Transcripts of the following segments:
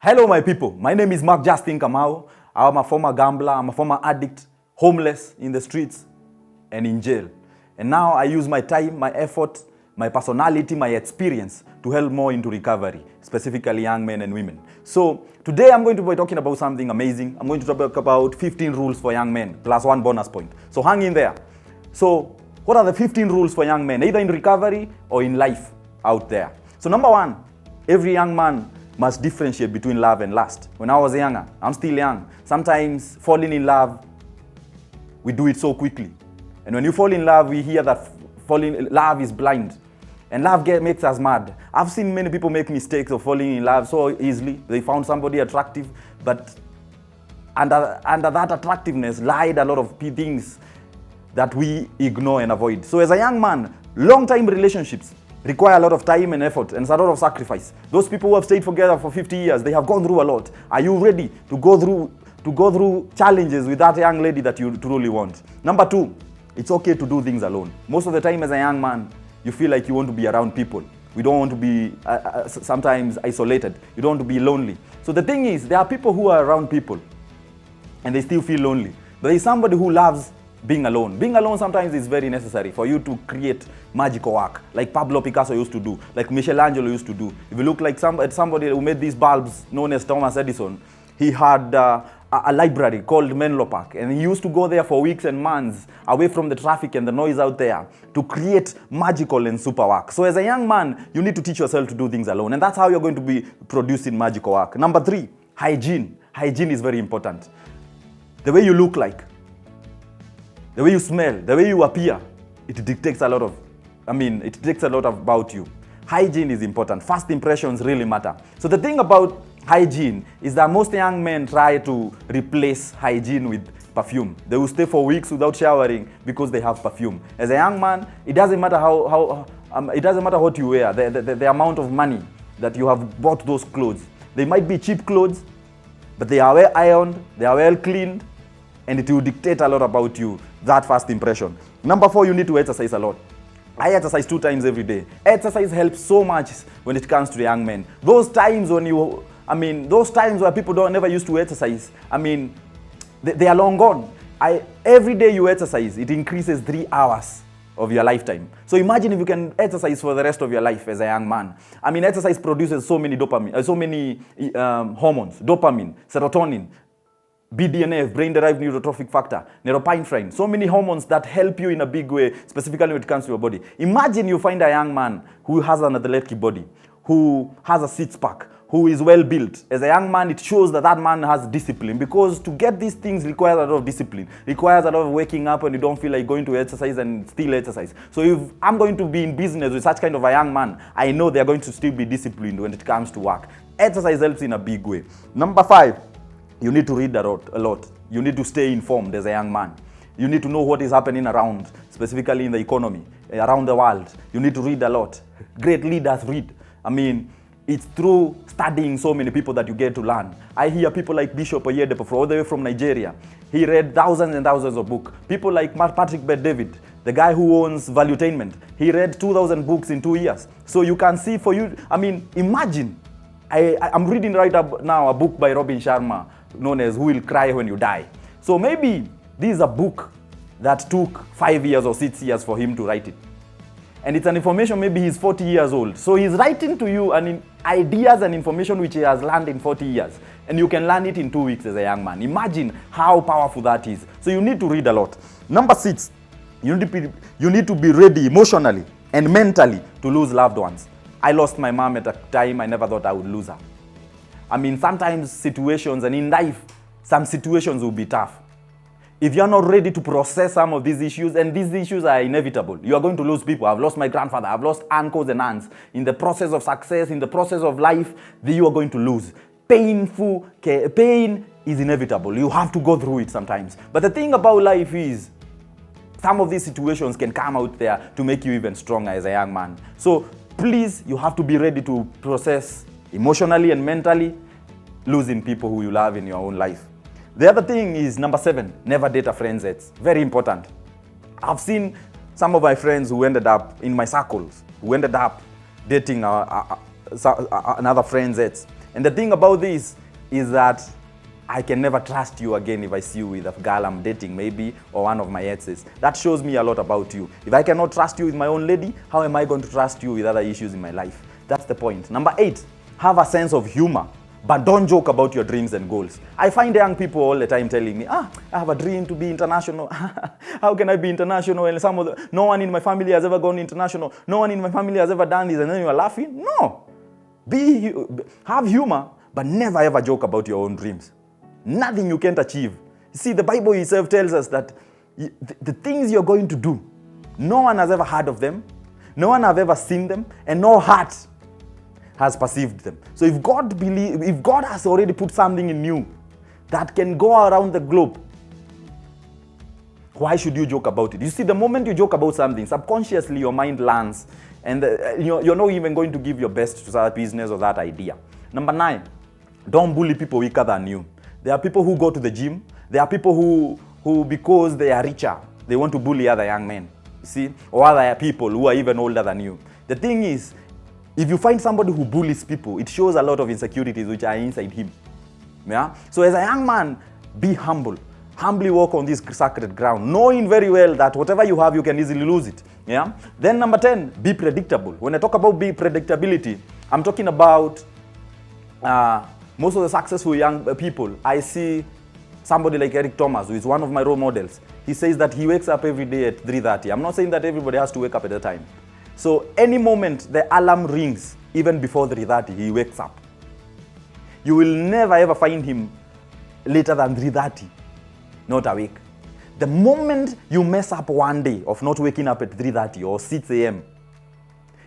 Hello, my people. My name is Mark Justin Kamau. I'm a former gambler. I'm a former addict, homeless in the streets and in jail. And now I use my time, my effort, my personality, my experience to help more into recovery, specifically young men and women. So today I'm going to be talking about something amazing. I'm going to talk about 15 rules for young men, plus one bonus point. So hang in there. So what are the 15 rules for young men, either in recovery or in life out there? So number one, every young man must differentiate between love and lust. When I was younger, I'm still young, sometimes falling in love, we do it so quickly. And when you fall in love, we hear that love is blind. And love makes us mad. I've seen many people make mistakes of falling in love so easily. They found somebody attractive, but under that attractiveness lied a lot of things that we ignore and avoid. So as a young man, long-time relationships require a lot of time and effort and a lot of sacrifice. Those people who have stayed together for 50 years, they have gone through a lot. Are you ready to go through challenges with that young lady that you truly want? Number two, it's okay to do things alone. Most of the time as a young man, you feel like you want to be around people. We don't want to be sometimes isolated. You don't want to be lonely. So the thing is, there are people who are around people and they still feel lonely. There is somebody who loves being alone. Being alone sometimes is very necessary for you to create magical work, like Pablo Picasso used to do, like Michelangelo used to do. If you look like somebody who made these bulbs known as Thomas Edison, he had a library called Menlo Park, and he used to go there for weeks and months away from the traffic and the noise out there to create magical and super work. So as a young man, you need to teach yourself to do things alone, and that's how you're going to be producing magical work. Number three, hygiene. Hygiene is very important. The way you look like, the way you smell, the way you appear, it dictates a lot about you. Hygiene is important. First impressions really matter. So the thing about hygiene is that most young men try to replace hygiene with perfume. They will stay for weeks without showering because they have perfume. As a young man, it doesn't matter it doesn't matter what you wear, the amount of money that you have bought those clothes. They might be cheap clothes, but they are well ironed, they are well cleaned, and it will dictate a lot about you, that first impression. Number four, you need to exercise a lot. I exercise 2 times every day. Exercise helps so much when it comes to young men. Those times where people never used to exercise, they are long gone. Every day you exercise, it increases 3 hours of your lifetime. So imagine if you can exercise for the rest of your life as a young man. Exercise produces so many hormones, dopamine, serotonin, BDNF, brain-derived neurotrophic factor, neuropinephrine, so many hormones that help you in a big way, specifically when it comes to your body. Imagine you find a young man who has an athletic body, who has a six-pack, who is well-built. As a young man, it shows that that man has discipline, because to get these things requires a lot of discipline, requires a lot of waking up when you don't feel like going to exercise and still exercise. So if I'm going to be in business with such kind of a young man, I know they're going to still be disciplined when it comes to work. Exercise helps in a big way. Number 5, you need to read a lot. You need to stay informed as a young man. You need to know what is happening around, specifically in the economy, around the world. You need to read a lot. Great leaders read. It's through studying so many people that you get to learn. I hear people like Bishop Oyedepo, all the way from Nigeria. He read thousands and thousands of books. People like Patrick Bet-David, the guy who owns Valuetainment. He read 2,000 books in 2 years. So you can see for you, imagine. I'm reading right now a book by Robin Sharma, known as Who Will Cry When You Die. So maybe this is a book that took 5 years or 6 years for him to write it. And it's an information, maybe he's 40 years old. So he's writing to you ideas and information which he has learned in 40 years. And you can learn it in 2 weeks as a young man. Imagine how powerful that is. So you need to read a lot. Number 6, you need to be ready emotionally and mentally to lose loved ones. I lost my mom at a time I never thought I would lose her. Sometimes situations, and in life, some situations will be tough. If you're not ready to process some of these issues, and these issues are inevitable, you are going to lose people. I've lost my grandfather, I've lost uncles and aunts. In the process of success, in the process of life, you are going to lose. Pain is inevitable. You have to go through it sometimes. But the thing about life is, some of these situations can come out there to make you even stronger as a young man. So please, you have to be ready to process emotionally and mentally losing people who you love in your own life. The other thing is number 7, never date a friend's ex. Very important. I've seen some of my friends who ended up in my circles, who ended up dating another friend's ex. And the thing about this is that I can never trust you again if I see you with a girl I'm dating maybe, or one of my exes. That shows me a lot about you. If I cannot trust you with my own lady, how am I going to trust you with other issues in my life? That's the point. Number 8, have a sense of humor, but don't joke about your dreams and goals. I find young people all the time telling me, I have a dream to be international. How can I be international? And no one in my family has ever gone international. No one in my family has ever done this. And then you are laughing. No. Have humor, but never ever joke about your own dreams. Nothing you can't achieve. See, the Bible itself tells us that the things you're going to do, no one has ever heard of them, no one has ever seen them, and no heart has perceived them. So if God has already put something in you that can go around the globe, why should you joke about it? You see, the moment you joke about something, subconsciously your mind lands, and you're not even going to give your best to that business or that idea. Number 9, don't bully people weaker than you. There are people who go to the gym. There are people who because they are richer, they want to bully other young men, you see, or other people who are even older than you. The thing is, if you find somebody who bullies people, it shows a lot of insecurities which are inside him. Yeah? So as a young man, be humble. Humbly walk on this sacred ground, knowing very well that whatever you have, you can easily lose it. Yeah? Then number 10, be predictable. When I talk about predictability, I'm talking about most of the successful young people. I see somebody like Eric Thomas, who is one of my role models. He says that he wakes up every day at 3:30. I'm not saying that everybody has to wake up at that time. So any moment the alarm rings, even before 3:30, he wakes up. You will never ever find him later than 3:30, not awake. The moment you mess up one day of not waking up at 3:30 or 6 a.m.,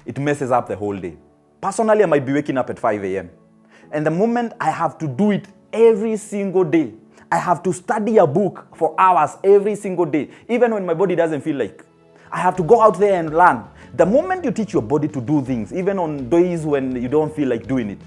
it messes up the whole day. Personally, I might be waking up at 5 a.m. And the moment I have to do it every single day, I have to study a book for hours every single day, even when my body doesn't feel like. I have to go out there and learn. The moment you teach your body to do things, even on days when you don't feel like doing it,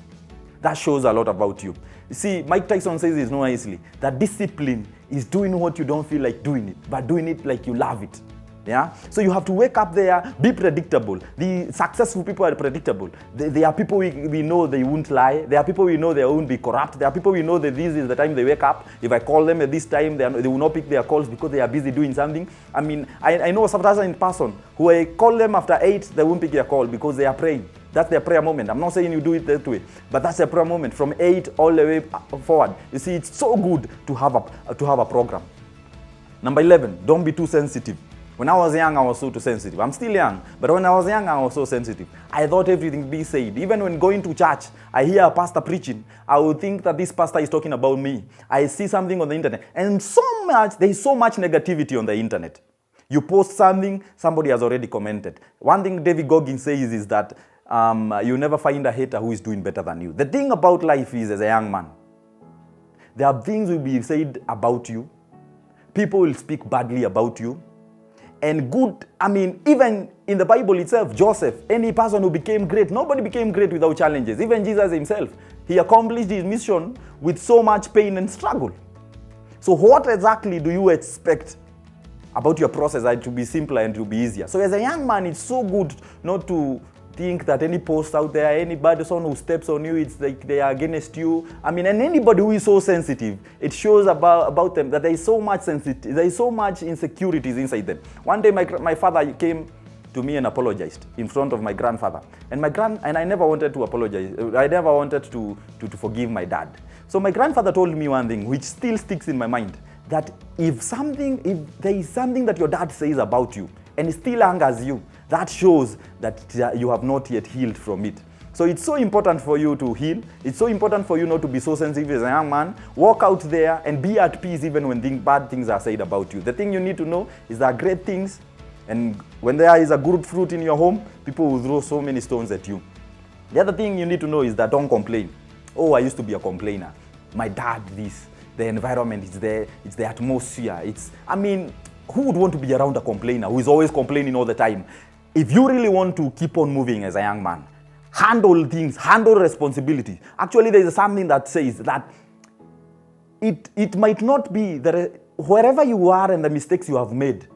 that shows a lot about you. You see, Mike Tyson says it so nicely, that discipline is doing what you don't feel like doing it, but doing it like you love it. Yeah? So you have to wake up there, be predictable. The successful people are predictable. There are people we know they won't lie. There are people we know they won't be corrupt. There are people we know that this is the time they wake up. If I call them at this time, they will not pick their calls because they are busy doing something. I mean, I know some person in person who I call them after 8, they won't pick their call because they are praying. That's their prayer moment. I'm not saying you do it that way, but that's their prayer moment from 8 all the way forward. You see, it's so good to have a program. Number 11, don't be too sensitive. When I was young, I was so too sensitive. I'm still young, but when I was young, I was so sensitive. I thought everything be said. Even when going to church, I hear a pastor preaching, I would think that this pastor is talking about me. I see something on the internet, and there is so much negativity on the internet. You post something, somebody has already commented. One thing David Goggins says is that you never find a hater who is doing better than you. The thing about life is, as a young man, there are things will be said about you. People will speak badly about you. And good, I mean, even in the Bible itself, Joseph, any person who became great, nobody became great without challenges. Even Jesus himself, he accomplished his mission with so much pain and struggle. So what exactly do you expect about your process to be simpler and to be easier? So as a young man, it's so good not to think that any post out there, anybody who steps on you, it's like they are against you. I mean, and anybody who is so sensitive, it shows about them that there is so much insecurities inside them. One day my father came to me and apologized in front of my grandfather. And I never wanted to apologize. I never wanted to forgive my dad. So my grandfather told me one thing which still sticks in my mind, that if there is something that your dad says about you and it still angers you, that shows that you have not yet healed from it. So it's so important for you to heal. It's so important for you not to be so sensitive as a young man. Walk out there and be at peace even when bad things are said about you. The thing you need to know is that great things, and when there is a good fruit in your home, people will throw so many stones at you. The other thing you need to know is that don't complain. Oh, I used to be a complainer. My dad, this, the environment is there, it's the atmosphere. Who would want to be around a complainer who is always complaining all the time? If you really want to keep on moving as a young man, handle things, handle responsibility. Actually, there is something that says that it might not be that wherever you are and the mistakes you have made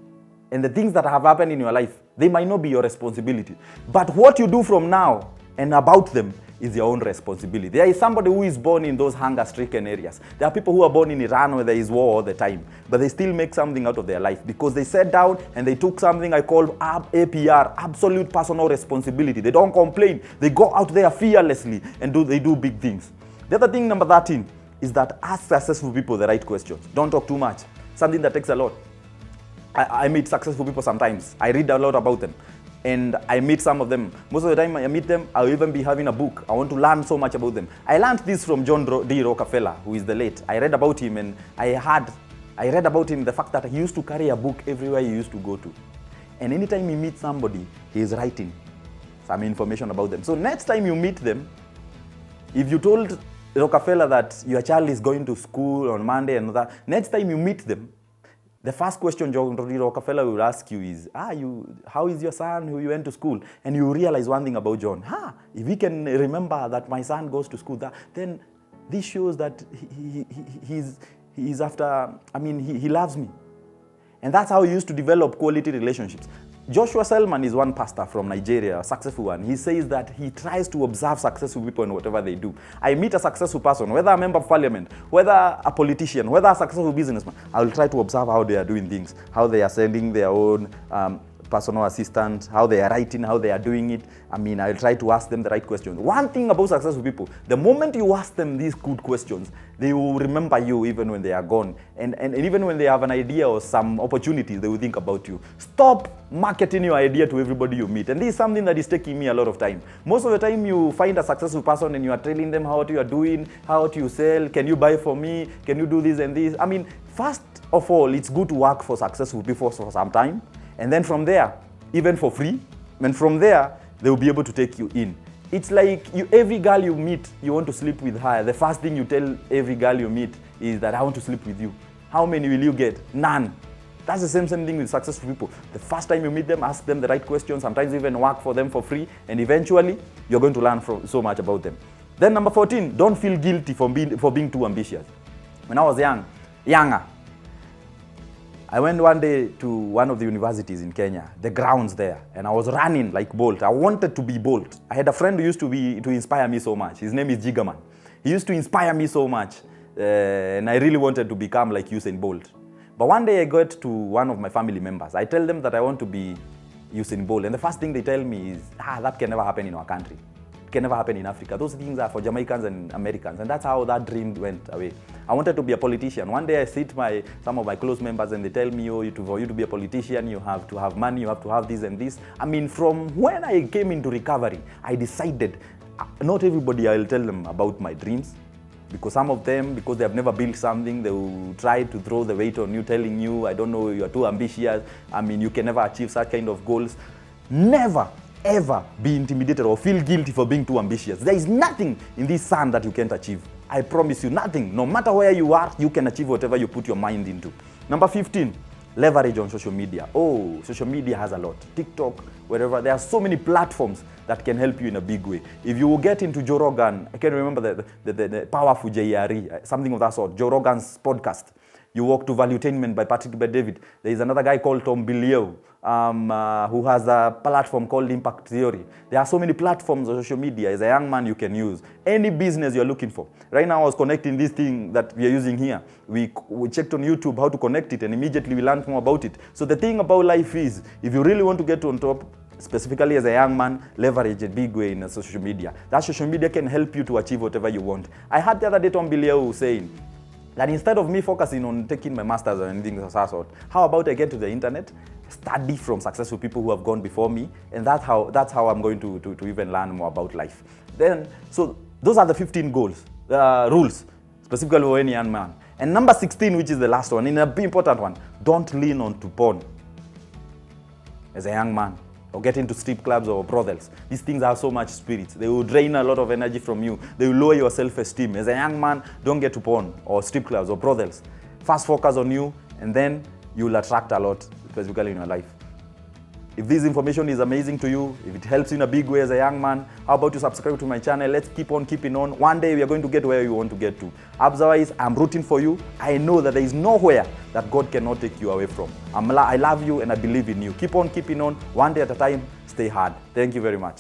and the things that have happened in your life, they might not be your responsibility. But what you do from now and about them is your own responsibility. There is somebody who is born in those hunger-stricken areas. There are people who are born in Iran where there is war all the time, but they still make something out of their life because they sat down and they took something I call APR, absolute personal responsibility. They don't complain. They go out there fearlessly and they do big things. The other thing, number 13, is that ask successful people the right questions. Don't talk too much. Something that takes a lot. I meet successful people sometimes. I read a lot about them. And I meet some of them. Most of the time I meet them, I'll even be having a book. I want to learn so much about them. I learned this from John D. Rockefeller, who is the late. I read about him and I read about him, the fact that he used to carry a book everywhere he used to go to. And anytime he meets somebody, he is writing some information about them. So next time you meet them, if you told Rockefeller that your child is going to school on Monday and that, next time you meet them, the first question John D. Rockefeller will ask you is, how is your son who you went to school? And you realize one thing about John. If he can remember that my son goes to school, then this shows that he's after, he loves me. And that's how he used to develop quality relationships. Joshua Selman is one pastor from Nigeria, a successful one. He says that he tries to observe successful people in whatever they do. I meet a successful person, whether a member of parliament, whether a politician, whether a successful businessman, I will try to observe how they are doing things, how they are sending their own personal assistant, how they are writing, how they are doing it. I'll try to ask them the right questions. One thing about successful people, the moment you ask them these good questions, they will remember you even when they are gone. And even when they have an idea or some opportunities, they will think about you. Stop marketing your idea to everybody you meet. And this is something that is taking me a lot of time. Most of the time you find a successful person and you are telling them how you are doing, how you sell, can you buy for me, can you do this and this. First of all, it's good to work for successful people for some time. And then from there, even for free, and from there, they will be able to take you in. It's like every girl you meet, you want to sleep with her. The first thing you tell every girl you meet is that I want to sleep with you. How many will you get? None. That's the same thing with successful people. The first time you meet them, ask them the right questions, sometimes even work for them for free, and eventually, you're going to learn so much about them. Then number 14, don't feel guilty for being too ambitious. When I was younger, I went one day to one of the universities in Kenya, the grounds there, and I was running like Bolt. I wanted to be Bolt. I had a friend who used to inspire me so much. His name is Jigaman. He used to inspire me so much, and I really wanted to become like Usain Bolt. But one day I got to one of my family members. I tell them that I want to be Usain Bolt, and the first thing they tell me is, that can never happen in our country. It can never happen in Africa. Those things are for Jamaicans and Americans, and that's how that dream went away. I wanted to be a politician. One day I sit some of my close members and they tell me, for you to be a politician, you have to have money, you have to have this and this. From when I came into recovery, I decided, not everybody I'll tell them about my dreams, because some of them, because they have never built something, they will try to throw the weight on you, telling you, I don't know, you are too ambitious, you can never achieve such kind of goals. Never, ever be intimidated or feel guilty for being too ambitious. There is nothing in this sun that you can't achieve. I promise you, nothing. No matter where you are, you can achieve whatever you put your mind into. Number 15, leverage on social media. Social media has a lot. TikTok, wherever. There are so many platforms that can help you in a big way. If you will get into Joe Rogan, I can remember the powerful JRE, something of that sort, Joe Rogan's podcast. You walk to Valuetainment by Patrick Bet-David. There is another guy called Tom Bilyeu, who has a platform called Impact Theory. There are so many platforms on social media. As a young man, you can use any business you're looking for. Right now, I was connecting this thing that we are using here. We checked on YouTube how to connect it, and immediately we learned more about it. So the thing about life is, if you really want to get on top, specifically as a young man, leverage a big way in social media. That social media can help you to achieve whatever you want. I had the other day Tom Bilyeu saying that instead of me focusing on taking my master's or anything of that sort, how about I get to the internet, study from successful people who have gone before me, and that's how I'm going to even learn more about life. So those are the 15 rules, specifically for any young man. And number 16, which is the last one, and a big important one, don't lean on to porn as a young man, or get into strip clubs or brothels. These things have so much spirit. They will drain a lot of energy from you. They will lower your self-esteem. As a young man, don't get to porn or strip clubs or brothels. First focus on you, and then you will attract a lot, specifically in your life. If this information is amazing to you, if it helps you in a big way as a young man, how about you subscribe to my channel? Let's keep on keeping on. One day we are going to get where you want to get to. Otherwise, I'm rooting for you. I know that there is nowhere that God cannot take you away from. I love you and I believe in you. Keep on keeping on, one day at a time. Stay hard. Thank you very much.